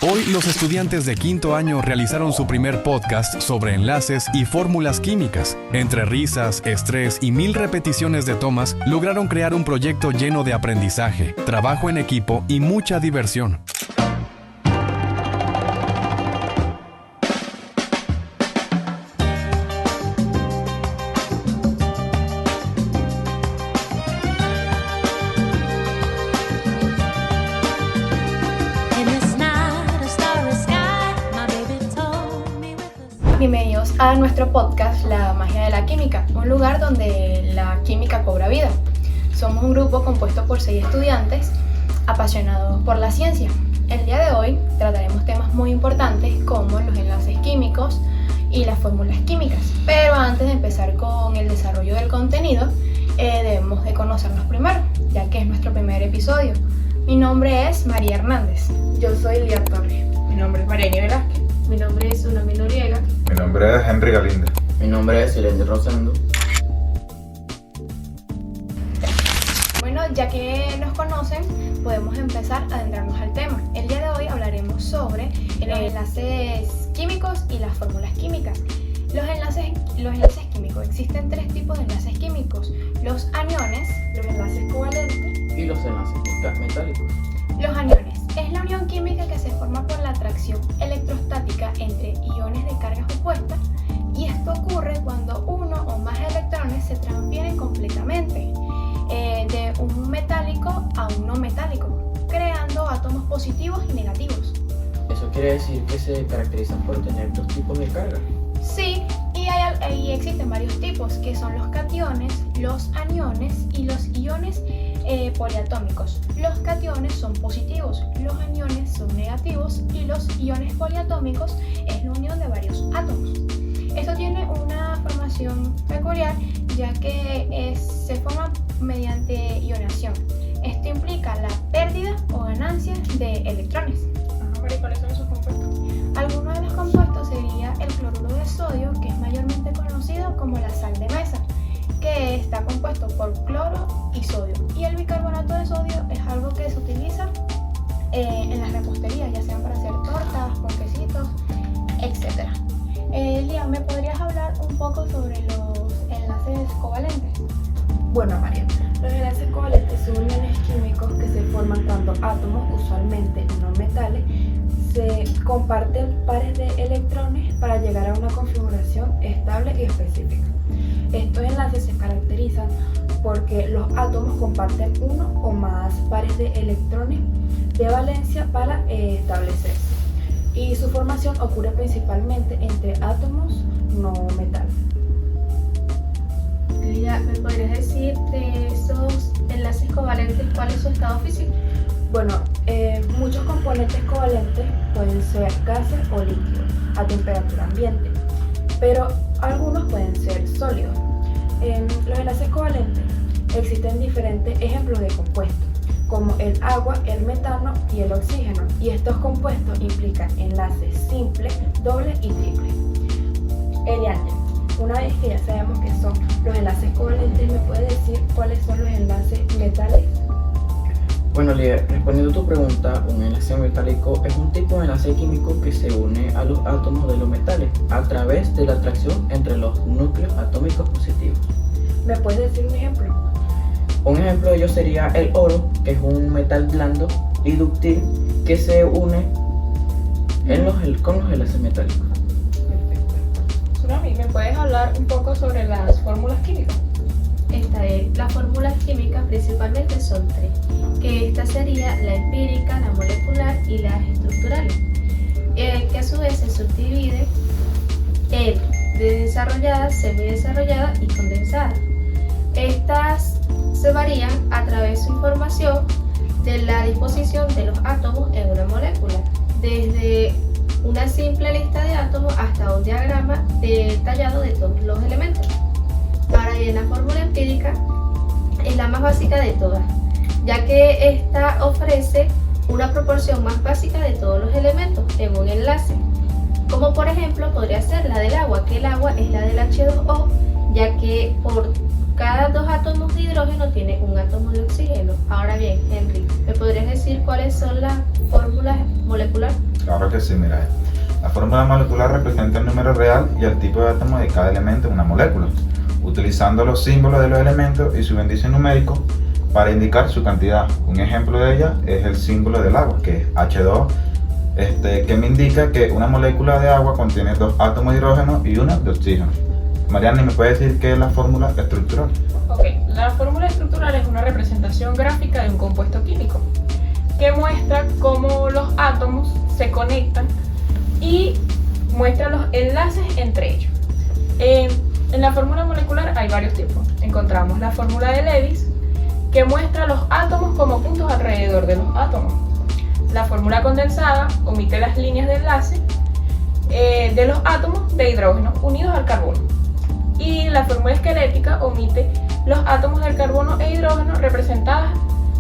Hoy los estudiantes de quinto año realizaron su primer podcast sobre enlaces y fórmulas químicas. Entre risas, estrés y 1000 repeticiones de tomas, lograron crear un proyecto lleno de aprendizaje, trabajo en equipo y mucha diversión. Bienvenidos a nuestro podcast La Magia de la Química, un lugar donde la química cobra vida. Somos un grupo compuesto por 6 estudiantes apasionados por la ciencia. El día de hoy trataremos temas muy importantes como los enlaces químicos y las fórmulas químicas. Pero antes de empezar con el desarrollo del contenido, debemos de conocernos primero, ya que es nuestro primer episodio. Mi nombre es María Hernández. Yo soy Lía Torres. Mi nombre es Mariani Velázquez. Mi nombre es Unami Noriega. Mi nombre es Henry Galinde. Mi nombre es Silencio Rosendo. Bueno, ya que nos conocen, podemos empezar a adentrarnos al tema. El día de hoy hablaremos sobre los enlaces químicos y las fórmulas químicas. Los enlaces químicos. Existen 3 tipos de enlaces químicos: los aniones, los enlaces covalentes Y los enlaces metálicos. Los aniones es la unión química que se forma por la atracción electrostática entre iones de cargas opuestas, y esto ocurre cuando uno o más electrones se transfieren completamente de un metálico a un no metálico, creando átomos positivos y negativos. ¿Eso quiere decir que se caracterizan por tener 2 tipos de carga? Sí, y existen varios tipos, que son los cationes, los aniones y los iones poliatómicos. Los cationes son positivos, los aniones son negativos y los iones poliatómicos es la unión de varios átomos. Esto tiene una formación peculiar, ya que se forma mediante ionación. Esto implica la pérdida o ganancia de electrones. María, ¿cuáles son esos compuestos? Algunos de los compuestos sería el cloruro de sodio, que es mayormente conocido como la sal de mesa, que está compuesto por cloro y sodio. Y el bicarbonato de sodio es algo que se utiliza en las reposterías, ya sean para hacer tortas, ponquecitos, etc. Lía, ¿me podrías hablar un poco sobre los enlaces covalentes? Bueno, María, los enlaces covalentes son uniones químicos que se forman cuando átomos, usualmente no metales, se comparten pares de electrones para llegar a una configuración estable y específica. Estos enlaces se caracterizan porque los átomos comparten uno o más pares de electrones de valencia para establecerse, y su formación ocurre principalmente entre átomos no metales. Lía, ¿me podrías decir de esos enlaces covalentes cuál es su estado físico? Bueno, muchos componentes covalentes pueden ser gases o líquidos a temperatura ambiente, pero algunos pueden ser sólidos. En los enlaces covalentes existen diferentes ejemplos de compuestos, como el agua, el metano y el oxígeno, y estos compuestos implican enlaces simples, dobles y triples. Eliane, una vez que ya sabemos qué son los enlaces covalentes, ¿me puedes decir cuáles son los enlaces metales? Bueno, Lía, respondiendo a tu pregunta, un enlace metálico es un tipo de enlace químico que se une a los átomos de los metales a través de la atracción entre los núcleos atómicos positivos. ¿Me puedes decir un ejemplo? Un ejemplo de ello sería el oro, que es un metal blando y dúctil que se une con los enlaces metálicos. Perfecto. Tsunami, ¿me puedes hablar un poco sobre las fórmulas químicas? Las fórmulas químicas principalmente son 3, que esta sería la empírica, la molecular y las estructurales, que a su vez se subdivide en desarrollada, semidesarrollada y condensada. Estas se varían a través de su información de la disposición de los átomos en una molécula, desde una simple lista de átomos hasta un diagrama detallado de todos los elementos. Ahora bien, la fórmula empírica es la más básica de todas, ya que esta ofrece una proporción más básica de todos los elementos en un enlace, como por ejemplo podría ser la del agua, que el agua es la del H2O, ya que por cada 2 átomos de hidrógeno tiene un átomo de oxígeno. Ahora bien, Henry, ¿me podrías decir cuáles son las fórmulas moleculares? Claro que sí, mira. La fórmula molecular representa el número real y el tipo de átomo de cada elemento en una molécula, utilizando los símbolos de los elementos y su índice numérico para indicar su cantidad. Un ejemplo de ella es el símbolo del agua, que es H2, que me indica que una molécula de agua contiene 2 átomos de hidrógeno y 1 de oxígeno. Mariana, ¿me puede decir qué es la fórmula estructural? Ok, la fórmula estructural es una representación gráfica de un compuesto químico que muestra cómo los átomos se conectan y muestra los enlaces entre ellos. En la fórmula molecular hay varios tipos. Encontramos la fórmula de Lewis, que muestra los átomos como puntos alrededor de los átomos. La fórmula condensada omite las líneas de enlace de los átomos de hidrógeno unidos al carbono. Y la fórmula esquelética omite los átomos del carbono e hidrógeno representadas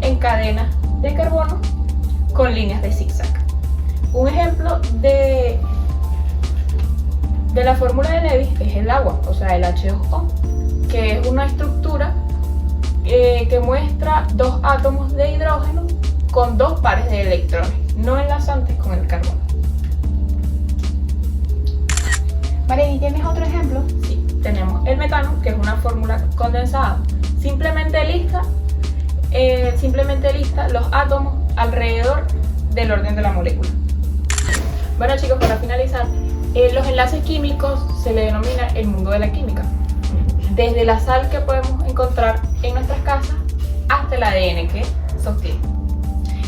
en cadenas de carbono con líneas de zigzag. Un ejemplo de la fórmula de Lewis es el agua, o sea, el H2O, que es una estructura que muestra 2 átomos de hidrógeno con 2 pares de electrones, no enlazantes con el carbono. Mariana, ¿tienes otro ejemplo? Sí, tenemos el metano, que es una fórmula condensada. Simplemente lista los átomos alrededor del orden de la molécula. Bueno, chicos, para finalizar, los enlaces químicos se le denomina el mundo de la química. Desde la sal que podemos encontrar en nuestras casas hasta el ADN que sostiene.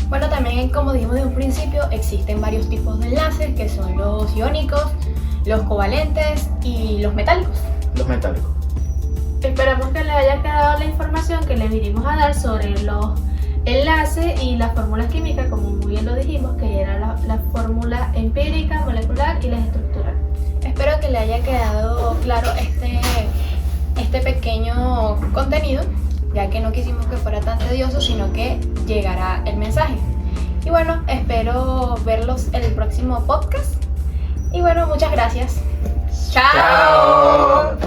Bueno, también como dijimos de un principio, existen varios tipos de enlaces que son los iónicos, los covalentes y los metálicos. Los metálicos. Esperamos que les haya quedado la información que les vinimos a dar sobre los enlaces y las fórmulas químicas, como muy bien lo dijimos, que era la fórmula empírica, molecular y la estructural. Espero que le haya quedado claro este pequeño contenido, ya que no quisimos que fuera tan tedioso, sino que llegara el mensaje. Y bueno, espero verlos en el próximo podcast. Y bueno, muchas gracias. ¡Chao!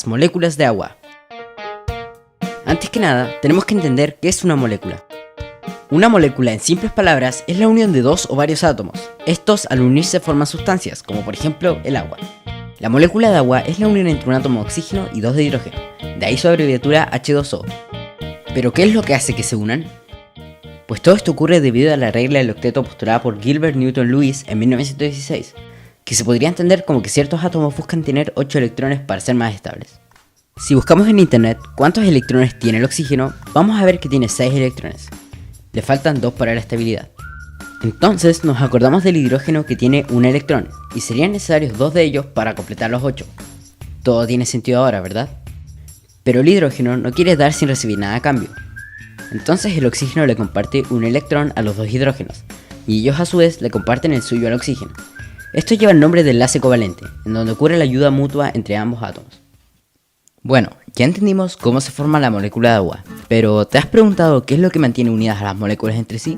Moléculas de agua. Antes que nada, tenemos que entender qué es una molécula. Una molécula, en simples palabras, es la unión de 2 o varios átomos. Estos al unirse forman sustancias, como por ejemplo el agua. La molécula de agua es la unión entre un átomo de oxígeno y 2 de hidrógeno, de ahí su abreviatura H2O. ¿Pero qué es lo que hace que se unan? Pues todo esto ocurre debido a la regla del octeto postulada por Gilbert Newton Lewis en 1916, que se podría entender como que ciertos átomos buscan tener 8 electrones para ser más estables. Si buscamos en internet cuántos electrones tiene el oxígeno, vamos a ver que tiene 6 electrones. Le faltan 2 para la estabilidad. Entonces nos acordamos del hidrógeno, que tiene 1 electrón, y serían necesarios 2 de ellos para completar los 8. Todo tiene sentido ahora, ¿verdad? Pero el hidrógeno no quiere dar sin recibir nada a cambio. Entonces el oxígeno le comparte 1 electrón a los 2 hidrógenos, y ellos a su vez le comparten el suyo al oxígeno. Esto lleva el nombre de enlace covalente, en donde ocurre la ayuda mutua entre ambos átomos. Bueno, ya entendimos cómo se forma la molécula de agua, pero ¿te has preguntado qué es lo que mantiene unidas a las moléculas entre sí?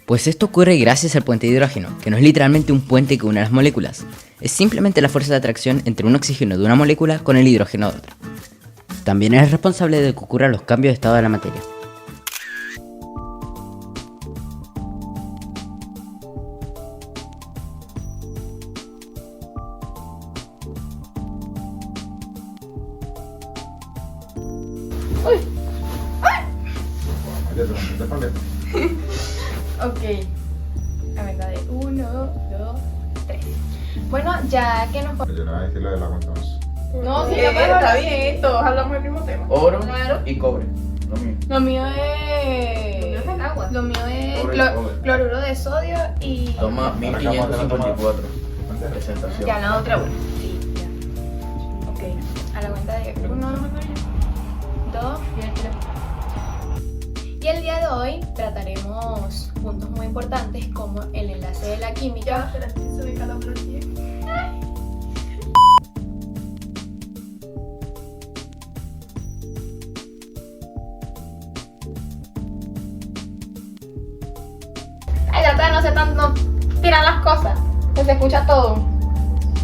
Pues esto ocurre gracias al puente de hidrógeno, que no es literalmente un puente que une las moléculas, es simplemente la fuerza de atracción entre un oxígeno de una molécula con el hidrógeno de otra. También es responsable de que ocurran los cambios de estado de la materia. Ok. A ver, la de 1, 2, 3. Bueno, ya que nos... Yo no voy a decir lo del agua entonces. No, sí, Está bien, todos hablamos del mismo tema. Oro Claro. y cobre. Lo mío. Lo mío es... el agua. Lo mío es Cobre y cobre. cloruro de sodio y... Toma 1554. Presentación. Ya la otra, bueno. Sí, ya. Ok. A la cuenta de 1, 2 y 3. Y el día de hoy trataremos puntos muy importantes como el enlace de la química. Ay, trata de no ser tan... no tirar las cosas, que se escucha todo.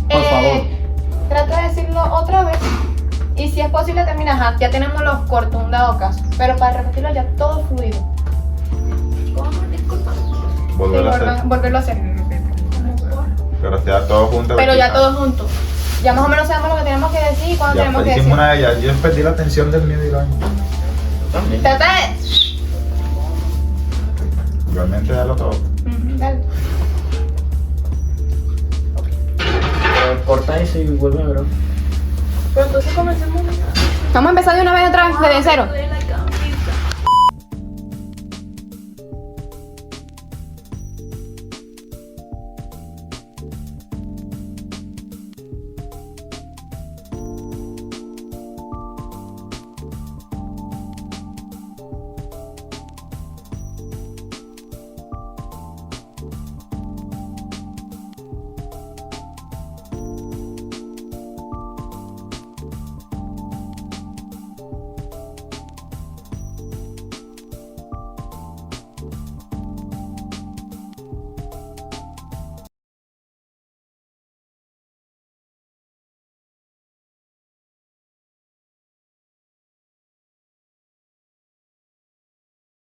Por favor. Trata de decirlo otra vez Y si es posible terminar, ajá, ya tenemos los cortos, un dado caso. Pero para repetirlo ya todo fluido. ¿Cómo? Disculpa. Volverlo a hacer. Volverlo a hacer. Pero ya todos juntos. Pero ya vertical. todos juntos. Ya más o menos sabemos lo que tenemos que decir y cuándo Ya tenemos que hicimos decir. una de ellas. Yo perdí la atención del mío y lo También. Trata de... Igualmente ya lo todo. Dale. Corta eso y vuelve a ver. Pero entonces comencemos. Vamos a empezar de una vez otra vez, desde cero.